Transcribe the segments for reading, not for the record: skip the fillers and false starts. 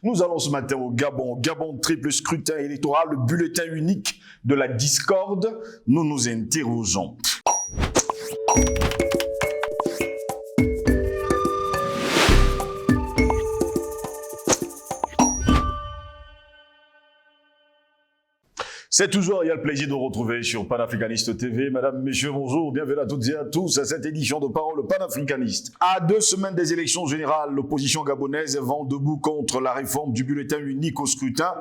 Nous allons ce matin au Gabon. Gabon, triple scrutin électoral, le bulletin unique de la discorde. Nous nous interrogeons. C'est toujours, il y a le plaisir de vous retrouver sur Panafricaniste TV. Mesdames, messieurs, bonjour, bienvenue à toutes et à tous à cette édition de Parole panafricaniste. À 2 semaines des élections générales, l'opposition gabonaise est vent debout contre la réforme du bulletin unique au scrutin.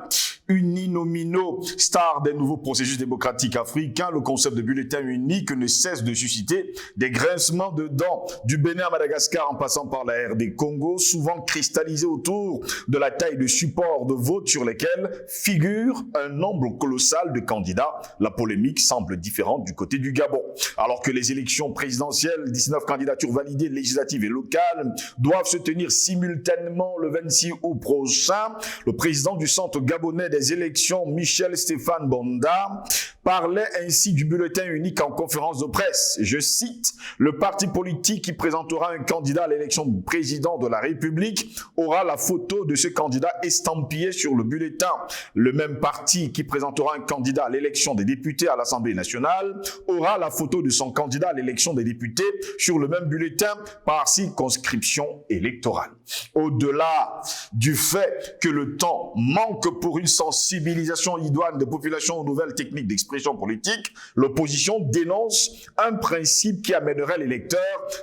Uninomino, star des nouveaux processus démocratiques africains, le concept de bulletin unique ne cesse de susciter des grincements de dents du Bénin à Madagascar en passant par la RD Congo, souvent cristallisés autour de la taille de support de vote sur lesquels figure un nombre colossal de candidats. La polémique semble différente du côté du Gabon. Alors que les élections présidentielles, 19 candidatures validées législatives et locales, doivent se tenir simultanément le 26 août prochain, le président du Centre gabonais des élections, Michel Stéphane Bonda, parlait ainsi du bulletin unique en conférence de presse. Je cite, « Le parti politique qui présentera un candidat à l'élection du président de la République aura la photo de ce candidat estampillé sur le bulletin. Le même parti qui présentera un candidat à l'élection des députés à l'Assemblée nationale aura la photo de son candidat à l'élection des députés sur le même bulletin par circonscription électorale. » Au-delà du fait que le temps manque pour une sensibilisation idoine des populations aux nouvelles techniques d'expression politique, l'opposition dénonce un principe qui amènerait l'électeur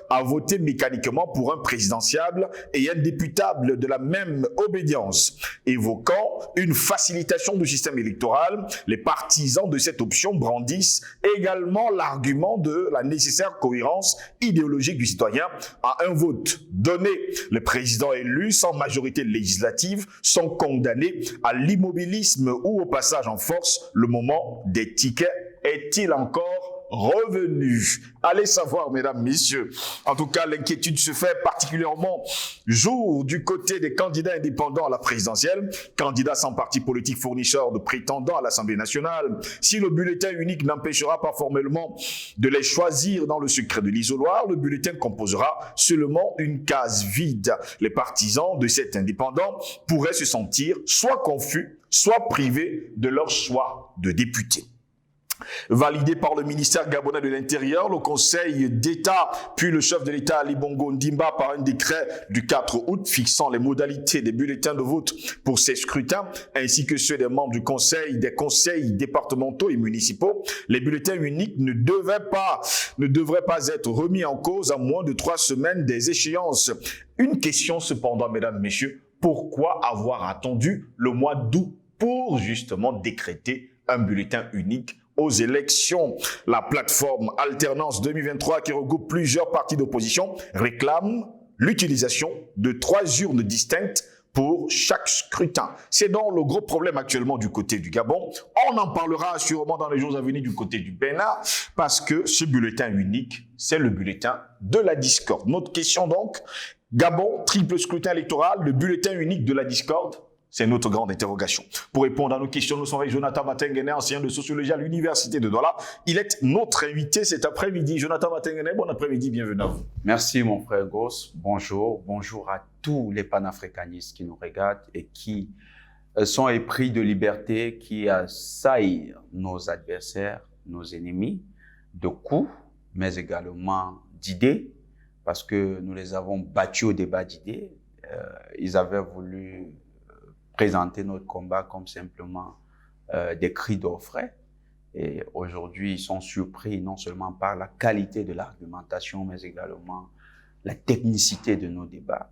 à voter mécaniquement pour un présidentiable et indéputable de la même obédience. Évoquant une facilitation du système électoral, les partisans de cette option brandissent également l'argument de la nécessaire cohérence idéologique du citoyen à un vote donné. Les présidents élus sans majorité législative sont condamnés à l'immobilisme ou au passage en force. Le moment des tickets est-il encore revenu? Allez savoir, mesdames, messieurs. En tout cas, l'inquiétude se fait particulièrement jour du côté des candidats indépendants à la présidentielle, candidats sans parti politique fournisseurs de prétendants à l'Assemblée nationale. Si le bulletin unique n'empêchera pas formellement de les choisir dans le secret de l'isoloir, le bulletin composera seulement une case vide. Les partisans de cet indépendant pourraient se sentir soit confus, soit privés de leur choix de député. Validé par le ministère gabonais de l'Intérieur, le Conseil d'État, puis le chef de l'État Ali Bongo Ndimba par un décret du 4 août fixant les modalités des bulletins de vote pour ces scrutins, ainsi que ceux des membres du Conseil, des conseils départementaux et municipaux, les bulletins uniques ne devraient pas être remis en cause à moins de 3 semaines des échéances. Une question cependant, mesdames, messieurs, pourquoi avoir attendu le mois d'août pour justement décréter un bulletin unique aux élections? La plateforme Alternance 2023, qui regroupe plusieurs partis d'opposition, réclame l'utilisation de 3 urnes distinctes pour chaque scrutin. C'est donc le gros problème actuellement du côté du Gabon. On en parlera sûrement dans les jours à venir du côté du Bénin, parce que ce bulletin unique, c'est le bulletin de la discorde. Notre question donc, Gabon, triple scrutin électoral, le bulletin unique de la discorde, c'est notre grande interrogation. Pour répondre à nos questions, nous sommes avec Jonathan Matengene, enseignant de sociologie à l'Université de Douala. Il est notre invité cet après-midi. Jonathan Matengene, bon après-midi, bienvenue à vous. Merci mon frère Goss, bonjour. Bonjour à tous les panafricanistes qui nous regardent et qui sont épris de liberté, qui assaillent nos adversaires, nos ennemis, de coups, mais également d'idées, parce que nous les avons battus au débat d'idées. Ils avaient voulu présenter notre combat comme simplement des cris d'orfraie. Et aujourd'hui, ils sont surpris non seulement par la qualité de l'argumentation, mais également la technicité de nos débats.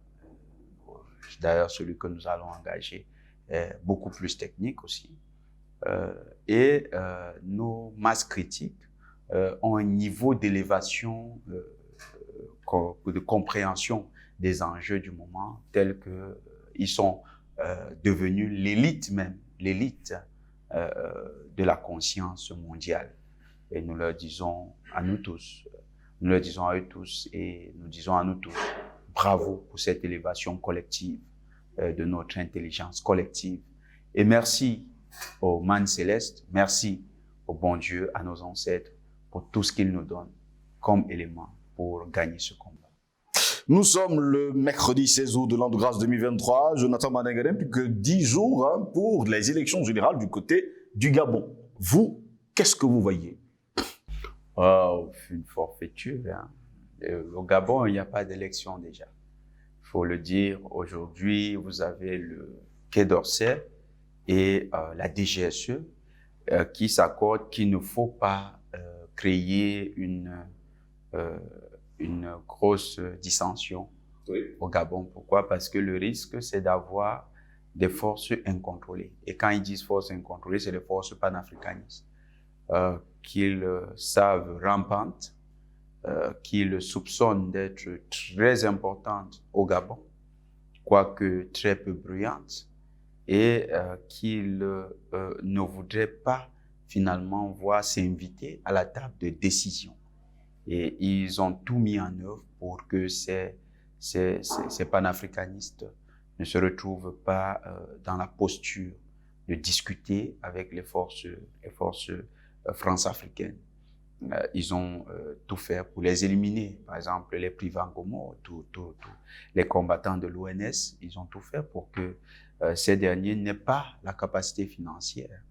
D'ailleurs, celui que nous allons engager est beaucoup plus technique aussi. Nos masses critiques ont un niveau d'élévation, de compréhension des enjeux du moment, tel qu'ils sont devenus l'élite même, l'élite de la conscience mondiale. Et nous leur disons à nous tous, nous leur disons à eux tous et nous disons à nous tous, bravo pour cette élévation collective de notre intelligence collective. Et merci au Man Céleste, merci au bon Dieu, à nos ancêtres, pour tout ce qu'ils nous donnent comme élément pour gagner ce combat. Nous sommes le mercredi 16 août de l'an de grâce 2023. Jonathan Banangadem, plus que 10 jours pour les élections générales du côté du Gabon. Vous, qu'est-ce que vous voyez? Une forfaiture. Hein. Au Gabon, il n'y a pas d'élection déjà. Il faut le dire, aujourd'hui, vous avez le Quai d'Orsay et la DGSE qui s'accordent qu'il ne faut pas créer une grosse dissension au Gabon. Pourquoi? Parce que le risque, c'est d'avoir des forces incontrôlées. Et quand ils disent forces incontrôlées, c'est les forces panafricanistes qu'ils savent rampantes, qu'ils soupçonnent d'être très importantes au Gabon, quoique très peu bruyantes, et qu'ils ne voudraient pas finalement voir s'inviter à la table de décision. Et ils ont tout mis en œuvre pour que ces panafricanistes ne se retrouvent pas dans la posture de discuter avec les forces france-africaines. Ils ont tout fait pour les éliminer. Par exemple, les Privangomo, tous les combattants de l'ONS, ils ont tout fait pour que ces derniers n'aient pas la capacité financière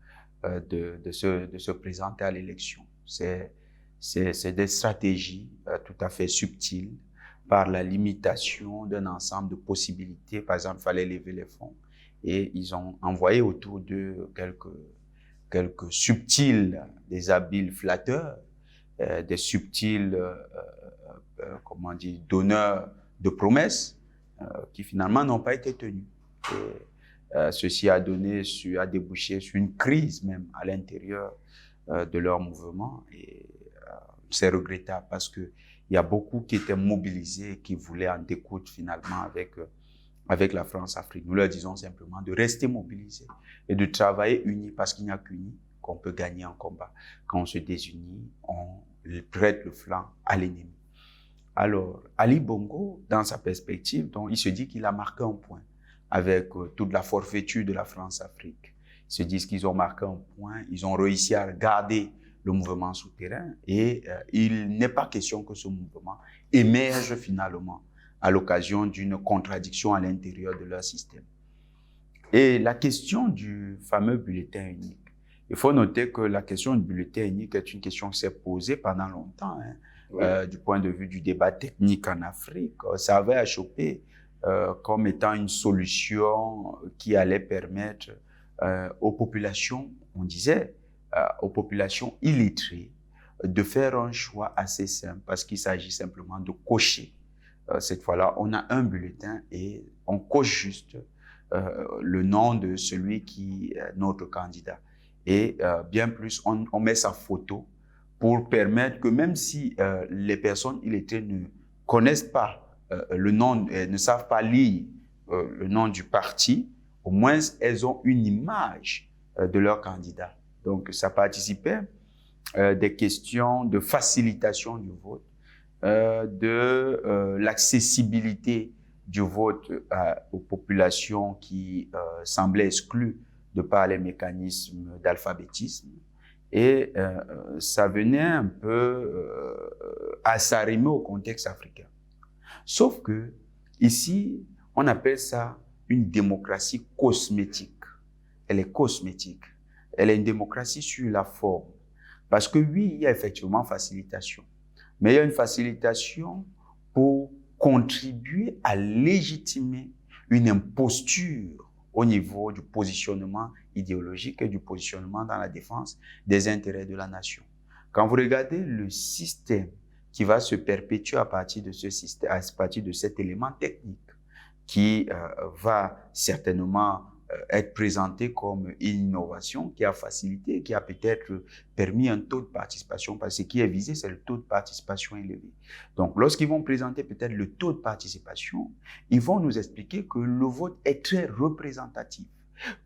de se présenter à l'élection. C'est des stratégies tout à fait subtiles par la limitation d'un ensemble de possibilités. Par exemple, il fallait lever les fonds et ils ont envoyé autour de quelques subtils, des habiles flatteurs, des subtils, donneurs de promesses qui finalement n'ont pas été tenues. Et, ceci a débouché sur une crise même à l'intérieur de leur mouvement et c'est regrettable parce que il y a beaucoup qui étaient mobilisés et qui voulaient en découdre finalement avec la France-Afrique. Nous leur disons simplement de rester mobilisés et de travailler unis parce qu'il n'y a qu'unis qu'on peut gagner un combat. Quand on se désunit, on prête le flanc à l'ennemi. Alors, Ali Bongo, dans sa perspective, donc, il se dit qu'il a marqué un point avec toute la forfaiture de la France-Afrique. Ils se disent qu'ils ont marqué un point, ils ont réussi à garder le mouvement souterrain et il n'est pas question que ce mouvement émerge finalement à l'occasion d'une contradiction à l'intérieur de leur système. Et la question du fameux bulletin unique, il faut noter que la question du bulletin unique est une question qui s'est posée pendant longtemps, hein, oui. Du point de vue du débat technique en Afrique. Ça avait achoppé comme étant une solution qui allait permettre aux populations, on disait, aux populations illettrées de faire un choix assez simple parce qu'il s'agit simplement de cocher. Cette fois-là, on a un bulletin et on coche juste le nom de celui qui est notre candidat. Et bien plus, on met sa photo pour permettre que même si les personnes illettrées ne connaissent pas le nom, ne savent pas lire le nom du parti, au moins elles ont une image de leur candidat. Donc, ça participait des questions de facilitation du vote, de l'accessibilité du vote aux populations qui semblaient exclues de par les mécanismes d'alphabétisme. Et ça venait un peu à s'arrimer au contexte africain. Sauf que ici, on appelle ça une démocratie cosmétique. Elle est cosmétique. Elle est une démocratie sur la forme. Parce que oui, il y a effectivement facilitation. Mais il y a une facilitation pour contribuer à légitimer une imposture au niveau du positionnement idéologique et du positionnement dans la défense des intérêts de la nation. Quand vous regardez le système qui va se perpétuer à partir de ce système, à partir de cet élément technique, qui va certainement être présenté comme une innovation qui a facilité, qui a peut-être permis un taux de participation, parce que ce qui est visé, c'est le taux de participation élevé. Donc, lorsqu'ils vont présenter peut-être le taux de participation, ils vont nous expliquer que le vote est très représentatif,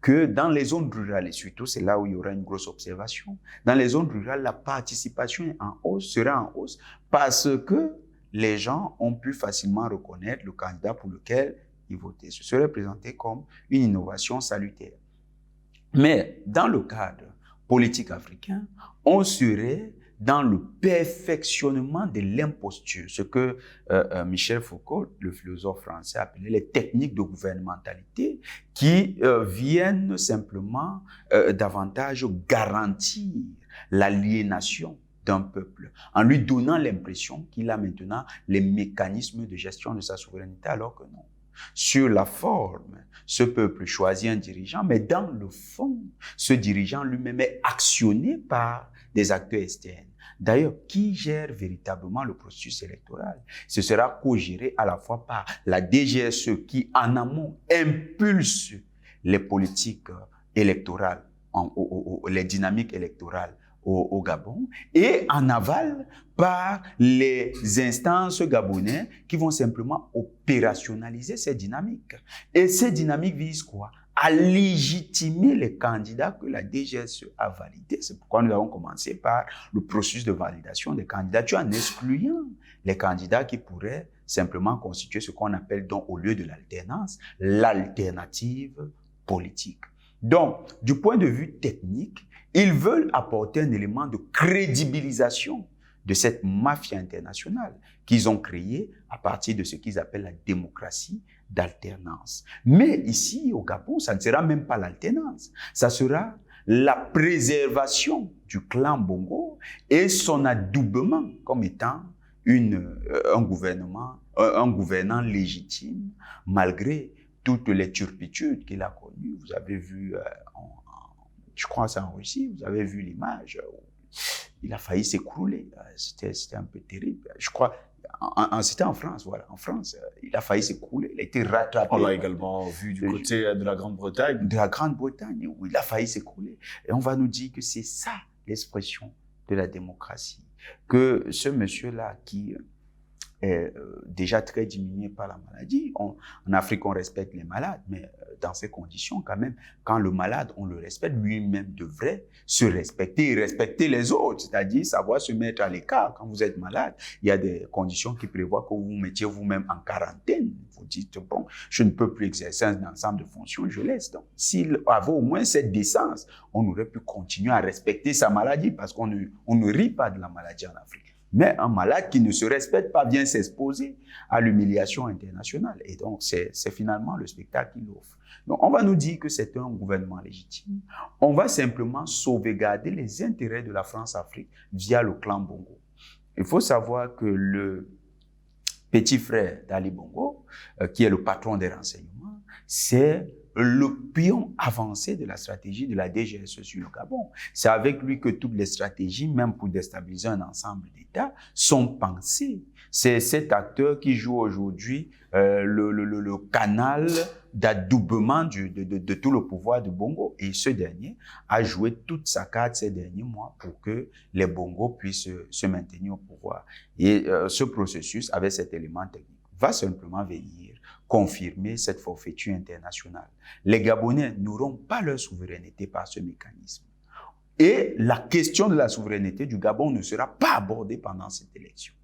que dans les zones rurales, et surtout c'est là où il y aura une grosse observation, dans les zones rurales, la participation est en hausse, sera en hausse, parce que les gens ont pu facilement reconnaître le candidat pour lequel ils votaient. Ce serait présenté comme une innovation salutaire. Mais dans le cadre politique africain, on serait dans le perfectionnement de l'imposture, ce que Michel Foucault, le philosophe français, appelait les techniques de gouvernementalité, qui viennent simplement davantage garantir l'aliénation d'un peuple, en lui donnant l'impression qu'il a maintenant les mécanismes de gestion de sa souveraineté, alors que non. Sur la forme, ce peuple choisit un dirigeant, mais dans le fond, ce dirigeant lui-même est actionné par des acteurs externes. D'ailleurs, qui gère véritablement le processus électoral? Ce sera co-géré à la fois par la DGSE qui, en amont, impulse les politiques électorales, les dynamiques électorales au Gabon, et en aval par les instances gabonaises qui vont simplement opérationnaliser ces dynamiques. Et ces dynamiques visent quoi? À légitimer les candidats que la DGSE a validés. C'est pourquoi nous avons commencé par le processus de validation des candidatures en excluant les candidats qui pourraient simplement constituer ce qu'on appelle donc, au lieu de l'alternance, l'alternative politique. Donc, du point de vue technique, ils veulent apporter un élément de crédibilisation de cette mafia internationale qu'ils ont créée à partir de ce qu'ils appellent la démocratie d'alternance. Mais ici, au Gabon, ça ne sera même pas l'alternance. Ça sera la préservation du clan Bongo et son adoubement comme étant un gouvernant légitime, malgré toutes les turpitudes qu'il a connues. Vous avez vu, je crois que c'est en Russie, vous avez vu l'image où il a failli s'écrouler. C'était un peu terrible. Je crois, c'était en France, voilà. En France, il a failli s'écrouler. Il a été rattrapé. On l'a également vu du côté de la Grande-Bretagne. De la Grande-Bretagne, où il a failli s'écrouler. Et on va nous dire que c'est ça l'expression de la démocratie. Que ce monsieur-là qui est déjà très diminué par la maladie. En Afrique, on respecte les malades, mais dans ces conditions, quand même, quand le malade, on le respecte, lui-même devrait se respecter et respecter les autres, c'est-à-dire savoir se mettre à l'écart. Quand vous êtes malade, il y a des conditions qui prévoient que vous vous mettiez vous-même en quarantaine. Vous dites, bon, je ne peux plus exercer un ensemble de fonctions, je laisse. Donc, s'il avait au moins cette décence, on aurait pu continuer à respecter sa maladie, parce qu'on ne rit pas de la maladie en Afrique. Mais un malade qui ne se respecte pas vient s'exposer à l'humiliation internationale. Et donc, c'est finalement le spectacle qu'il offre. Donc, on va nous dire que c'est un gouvernement légitime. On va simplement sauvegarder les intérêts de la France-Afrique via le clan Bongo. Il faut savoir que le petit frère d'Ali Bongo, qui est le patron des renseignements, c'est le pion avancé de la stratégie de la DGSE sur le Gabon. C'est avec lui que toutes les stratégies, même pour déstabiliser un ensemble d'États, sont pensées. C'est cet acteur qui joue aujourd'hui le canal d'adoubement de tout le pouvoir de Bongo. Et ce dernier a joué toute sa carte ces derniers mois pour que les Bongo puissent se maintenir au pouvoir. Et ce processus, avec cet élément technique, va simplement venir confirmer cette forfaiture internationale. Les Gabonais n'auront pas leur souveraineté par ce mécanisme. Et la question de la souveraineté du Gabon ne sera pas abordée pendant cette élection.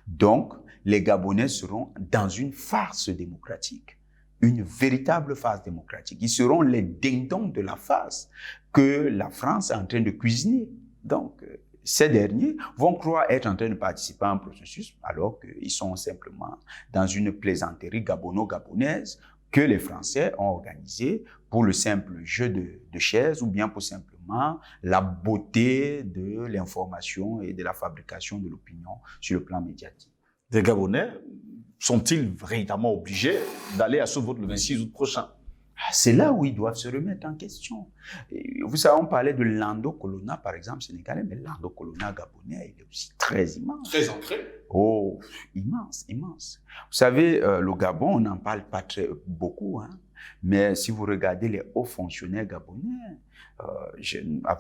Donc, les Gabonais seront dans une farce démocratique, une véritable farce démocratique. Ils seront les dindons de la farce que la France est en train de cuisiner. Donc, ces derniers vont croire être en train de participer à un processus alors qu'ils sont simplement dans une plaisanterie gabono-gabonaise que les Français ont organisée pour le simple jeu de chaises ou bien pour simplement la beauté de l'information et de la fabrication de l'opinion sur le plan médiatique. Les Gabonais sont-ils véritablement obligés d'aller à ce vote le 26 août prochain? C'est là où ils doivent se remettre en question. Vous savez, on parlait de Lando Colonna, par exemple, sénégalais, mais Lando Colonna gabonais, il est aussi très immense. Très ancré. Oh, immense, immense. Vous savez, le Gabon, on n'en parle pas beaucoup, hein, mais si vous regardez les hauts fonctionnaires gabonais,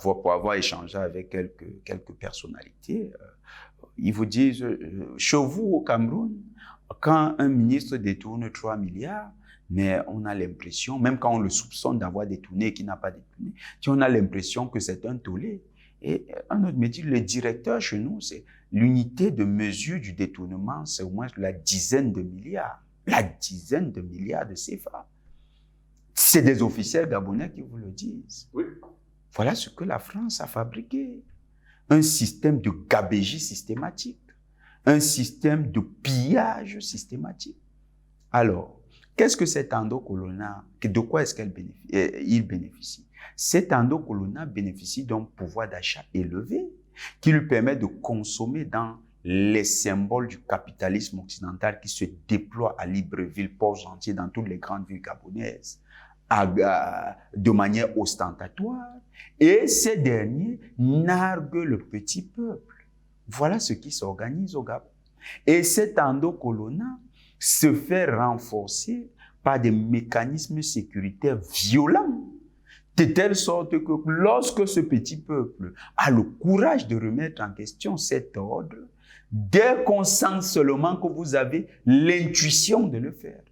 pour avoir échangé avec quelques personnalités, ils vous disent, chez vous au Cameroun, quand un ministre détourne 3 milliards, mais on a l'impression, même quand on le soupçonne d'avoir détourné et qu'il n'a pas détourné, on a l'impression que c'est un tollé. Et un autre me dit, le directeur chez nous, c'est l'unité de mesure du détournement, c'est au moins la dizaine de milliards. La dizaine de milliards de CFA. C'est des officiels gabonais qui vous le disent. Oui. Voilà ce que la France a fabriqué. un système de gabégie systématique, un système de pillage systématique. Alors, qu'est-ce que cet endocolonat, de quoi est-ce il bénéficie? Cet endocolonat bénéficie d'un pouvoir d'achat élevé qui lui permet de consommer dans les symboles du capitalisme occidental qui se déploient à Libreville, Port-Gentil, dans toutes les grandes villes gabonaises, de manière ostentatoire. Et ces derniers narguent le petit peuple. Voilà ce qui s'organise au Gabon. Et cet endocolonat se fait renforcer par des mécanismes sécuritaires violents, de telle sorte que lorsque ce petit peuple a le courage de remettre en question cet ordre, dès qu'on sent seulement que vous avez l'intuition de le faire,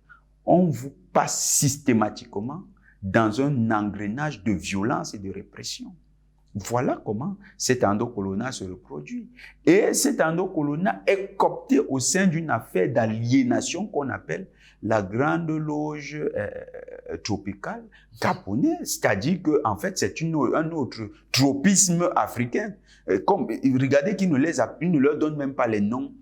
on vous passe systématiquement dans un engrenage de violence et de répression. Voilà comment cet endocolonat se reproduit. Et cet endocolonat est coopté au sein d'une affaire d'aliénation qu'on appelle la Grande Loge tropicale gabonaise. C'est-à-dire qu'en fait, c'est un autre tropisme africain. Regardez qu'ils ne leur donnent même pas les noms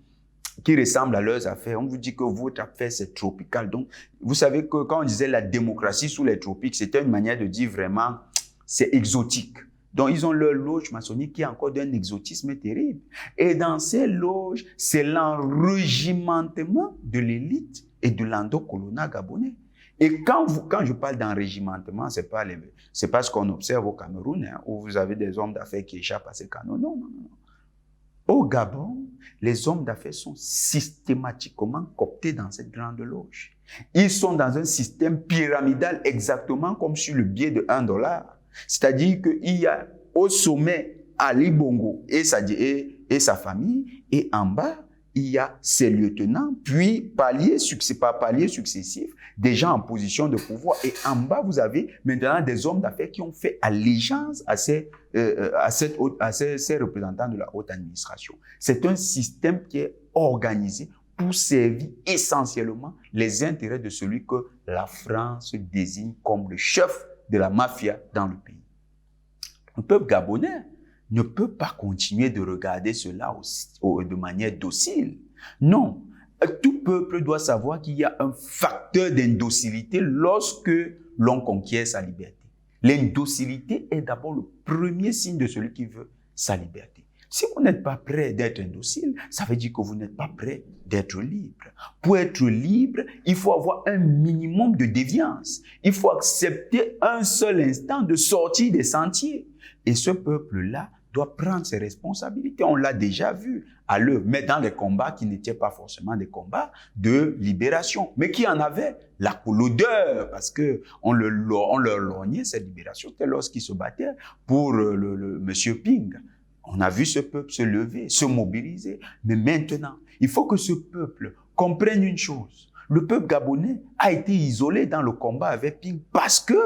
qui ressemblent à leurs affaires. On vous dit que votre affaire, c'est tropical. Donc, vous savez que quand on disait la démocratie sous les tropiques, c'était une manière de dire vraiment, c'est exotique. Donc, ils ont leur loge maçonnique qui est encore d'un exotisme terrible. Et dans ces loges, c'est l'enregimentement de l'élite et de l'endocolonat gabonais. Et quand je parle d'enrégimentement, c'est pas ce qu'on observe au Cameroun, hein, où vous avez des hommes d'affaires qui échappent à ces canons. Non, non, non. Au Gabon, les hommes d'affaires sont systématiquement cooptés dans cette grande loge. Ils sont dans un système pyramidal exactement comme sur le billet de $1. C'est-à-dire qu'il y a au sommet Ali Bongo et sa famille, et en bas, il y a ses lieutenants, puis palier successifs, des gens en position de pouvoir. Et en bas, vous avez maintenant des hommes d'affaires qui ont fait allégeance à ces représentants de la haute administration. C'est un système qui est organisé pour servir essentiellement les intérêts de celui que la France désigne comme le chef de la mafia dans le pays. Le peuple gabonais ne peut pas continuer de regarder cela de manière docile. Non, tout peuple doit savoir qu'il y a un facteur d'indocilité lorsque l'on conquiert sa liberté. L'indocilité est d'abord le premier signe de celui qui veut sa liberté. Si vous n'êtes pas prêt d'être indocile, ça veut dire que vous n'êtes pas prêt d'être libre. Pour être libre, il faut avoir un minimum de déviance. Il faut accepter un seul instant de sortir des sentiers. Et ce peuple-là doit prendre ses responsabilités. On l'a déjà vu à l'œuvre, mais dans les combats qui n'étaient pas forcément des combats de libération, mais qui en avaient l'odeur, parce que on leur lorgnait cette libération. C'était lorsqu'ils se battaient pour le monsieur Ping. On a vu ce peuple se lever, se mobiliser. Mais maintenant, il faut que ce peuple comprenne une chose. Le peuple gabonais a été isolé dans le combat avec Ping parce que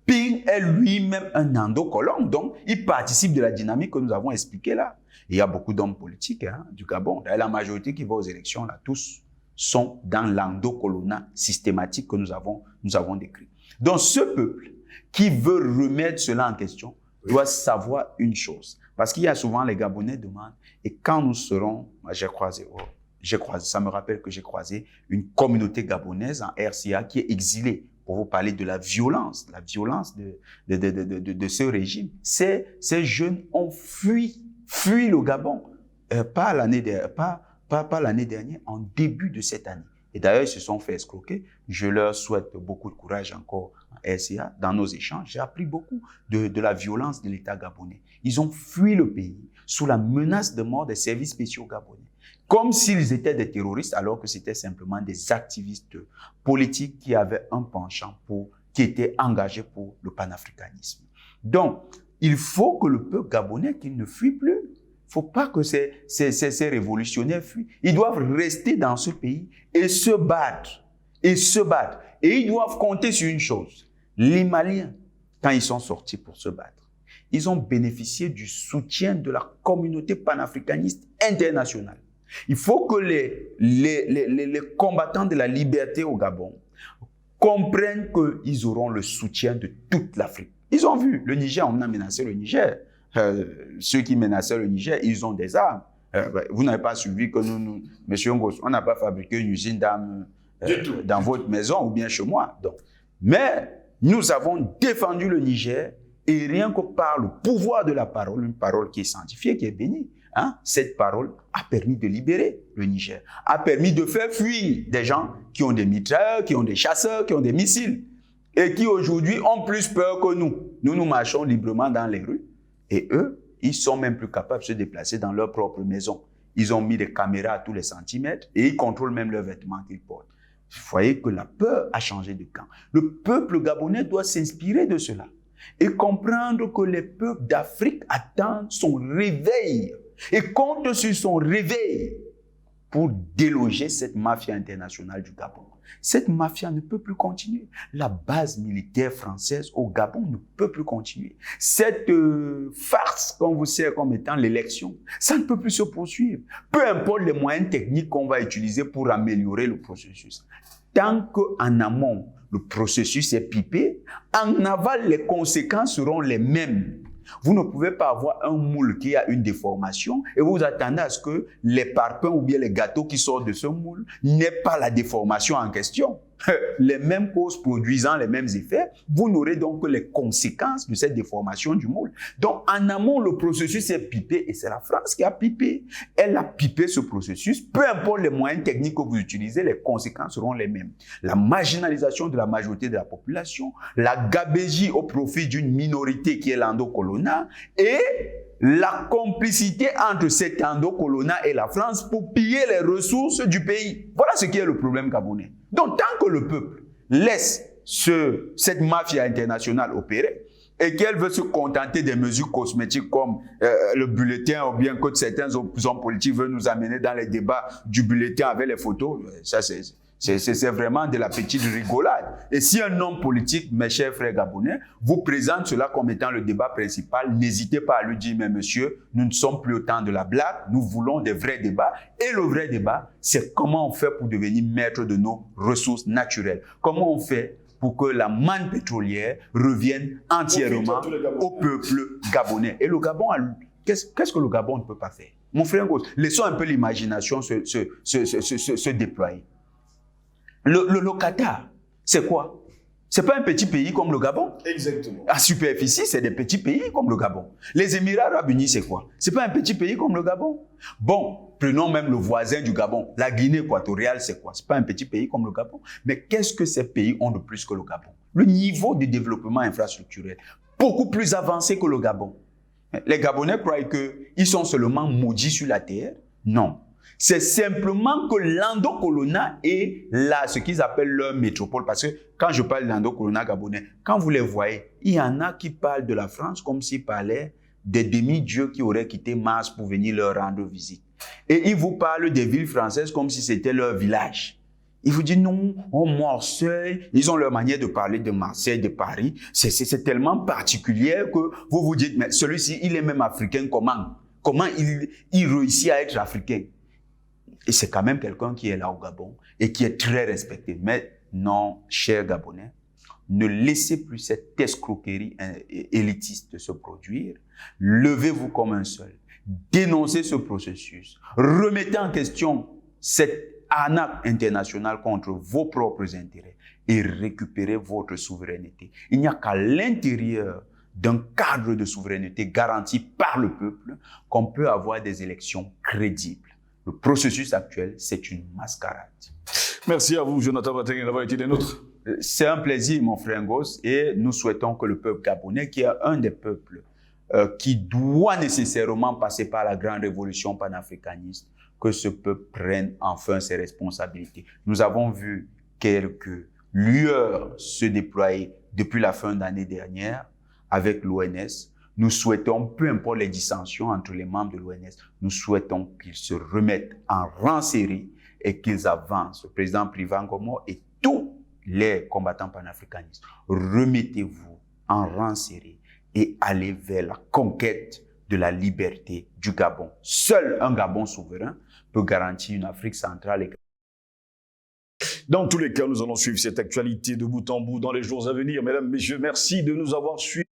Ping est lui-même un endocolone. Donc, il participe de la dynamique que nous avons expliquée là. Et il y a beaucoup d'hommes politiques du Gabon. La majorité qui va aux élections, là, tous sont dans l'endocolonat systématique que nous avons décrit. Donc, ce peuple qui veut remettre cela en question doit savoir une chose. Parce qu'il y a souvent les Gabonais demandent, et quand nous serons, ça me rappelle que j'ai croisé une communauté gabonaise en RCA qui est exilée pour vous parler de la violence de ce régime. Ces jeunes ont fui le Gabon, pas l'année dernière, en début de cette année. Et d'ailleurs, ils se sont fait escroquer. Je leur souhaite beaucoup de courage encore en RCA. Dans nos échanges, j'ai appris beaucoup de la violence de l'État gabonais. Ils ont fui le pays sous la menace de mort des services spéciaux gabonais, comme s'ils étaient des terroristes, alors que c'était simplement des activistes politiques qui avaient un penchant qui étaient engagés pour le panafricanisme. Donc, il faut que le peuple gabonais qu'il ne fuit plus. Il ne faut pas que ces révolutionnaires fuient. Ils doivent rester dans ce pays et se battre. Et ils doivent compter sur une chose. Les Maliens, quand ils sont sortis pour se battre, ils ont bénéficié du soutien de la communauté panafricaniste internationale. Il faut que les combattants de la liberté au Gabon comprennent qu'ils auront le soutien de toute l'Afrique. Ils ont vu le Niger, on a menacé le Niger ceux qui menaçaient le Niger, ils ont des armes. Vous n'avez pas suivi que nous Monsieur Ngos, on n'a pas fabriqué une usine d'armes dans votre maison ou bien chez moi. Donc, mais nous avons défendu le Niger et rien que par le pouvoir de la parole, une parole qui est sanctifiée, qui est bénie, hein, cette parole a permis de libérer le Niger, a permis de faire fuir des gens qui ont des mitrailleurs, qui ont des chasseurs, qui ont des missiles et qui aujourd'hui ont plus peur que nous. Nous marchons librement dans les rues et eux, ils sont même plus capables de se déplacer dans leur propre maison. Ils ont mis des caméras à tous les centimètres et ils contrôlent même leurs vêtements qu'ils portent. Vous voyez que la peur a changé de camp. Le peuple gabonais doit s'inspirer de cela et comprendre que les peuples d'Afrique attendent son réveil et comptent sur son réveil pour déloger cette mafia internationale du Gabon. Cette mafia ne peut plus continuer. La base militaire française au Gabon ne peut plus continuer. Cette farce qu'on vous sert comme étant l'élection, ça ne peut plus se poursuivre. Peu importe les moyens techniques qu'on va utiliser pour améliorer le processus. Tant qu'en amont, le processus est pipé, en aval, les conséquences seront les mêmes. Vous ne pouvez pas avoir un moule qui a une déformation et vous attendez à ce que les parpaings ou bien les gâteaux qui sortent de ce moule n'aient pas la déformation en question. Les mêmes causes produisant les mêmes effets, vous n'aurez donc que les conséquences de cette déformation du moule. Donc, en amont, le processus est pipé et c'est la France qui a pipé. Elle a pipé ce processus. Peu importe les moyens techniques que vous utilisez, les conséquences seront les mêmes. La marginalisation de la majorité de la population, la gabégie au profit d'une minorité qui est l'endocolonat et la complicité entre cet endocolonat et la France pour piller les ressources du pays. Voilà ce qui est le problème gabonais. Donc, tant que le peuple laisse cette mafia internationale opérer et qu'elle veut se contenter des mesures cosmétiques comme le bulletin ou bien que certains hommes politiques veulent nous amener dans les débats du bulletin avec les photos, ça c'est vraiment de la petite rigolade. Et si un homme politique, mes chers frères gabonais, vous présente cela comme étant le débat principal, n'hésitez pas à lui dire, mais monsieur, nous ne sommes plus au temps de la blague, nous voulons des vrais débats. Et le vrai débat, c'est comment on fait pour devenir maître de nos ressources naturelles. Comment on fait pour que la manne pétrolière revienne entièrement au peuple gabonais. Et le Gabon, qu'est-ce que le Gabon ne peut pas faire? Mon frère Ngos, laissons un peu l'imagination se déployer. Le Qatar, c'est quoi? C'est pas un petit pays comme le Gabon. Exactement. À superficie, c'est des petits pays comme le Gabon. Les Émirats Arabes Unis, c'est quoi? C'est pas un petit pays comme le Gabon. Bon, prenons même le voisin du Gabon. La Guinée équatoriale, c'est quoi? C'est pas un petit pays comme le Gabon. Mais qu'est-ce que ces pays ont de plus que le Gabon? Le niveau de développement infrastructurel, beaucoup plus avancé que le Gabon. Les Gabonais croient qu'ils sont seulement maudits sur la terre. Non. C'est simplement que l'endocolonat est là, ce qu'ils appellent leur métropole. Parce que quand je parle de l'endocolonat gabonais, quand vous les voyez, il y en a qui parlent de la France comme s'ils parlaient des demi-dieux qui auraient quitté Mars pour venir leur rendre visite. Et ils vous parlent des villes françaises comme si c'était leur village. Ils vous disent non, Marseille, ils ont leur manière de parler de Marseille, de Paris. C'est tellement particulier que vous vous dites, mais celui-ci, il est même africain comment? Comment il réussit à être africain? Et c'est quand même quelqu'un qui est là au Gabon et qui est très respecté. Mais non, chers Gabonais, ne laissez plus cette escroquerie élitiste se produire. Levez-vous comme un seul. Dénoncez ce processus. Remettez en question cette arnaque internationale contre vos propres intérêts et récupérez votre souveraineté. Il n'y a qu'à l'intérieur d'un cadre de souveraineté garanti par le peuple qu'on peut avoir des élections crédibles. Le processus actuel, c'est une mascarade. Merci à vous, Jonathan Watengue, d'avoir été des nôtres. C'est un plaisir, mon frère Ngos, et nous souhaitons que le peuple gabonais, qui est un des peuples qui doit nécessairement passer par la grande révolution panafricaniste, que ce peuple prenne enfin ses responsabilités. Nous avons vu quelques lueurs se déployer depuis la fin d'année dernière avec l'ONS. Nous souhaitons, peu importe les dissensions entre les membres de l'ONS, nous souhaitons qu'ils se remettent en rang serré et qu'ils avancent. Le président Privan Gomo et tous les combattants panafricanistes, remettez-vous en rang serré et allez vers la conquête de la liberté du Gabon. Seul un Gabon souverain peut garantir une Afrique centrale et dans tous les cas, nous allons suivre cette actualité de bout en bout dans les jours à venir. Mesdames, Messieurs, merci de nous avoir suivis.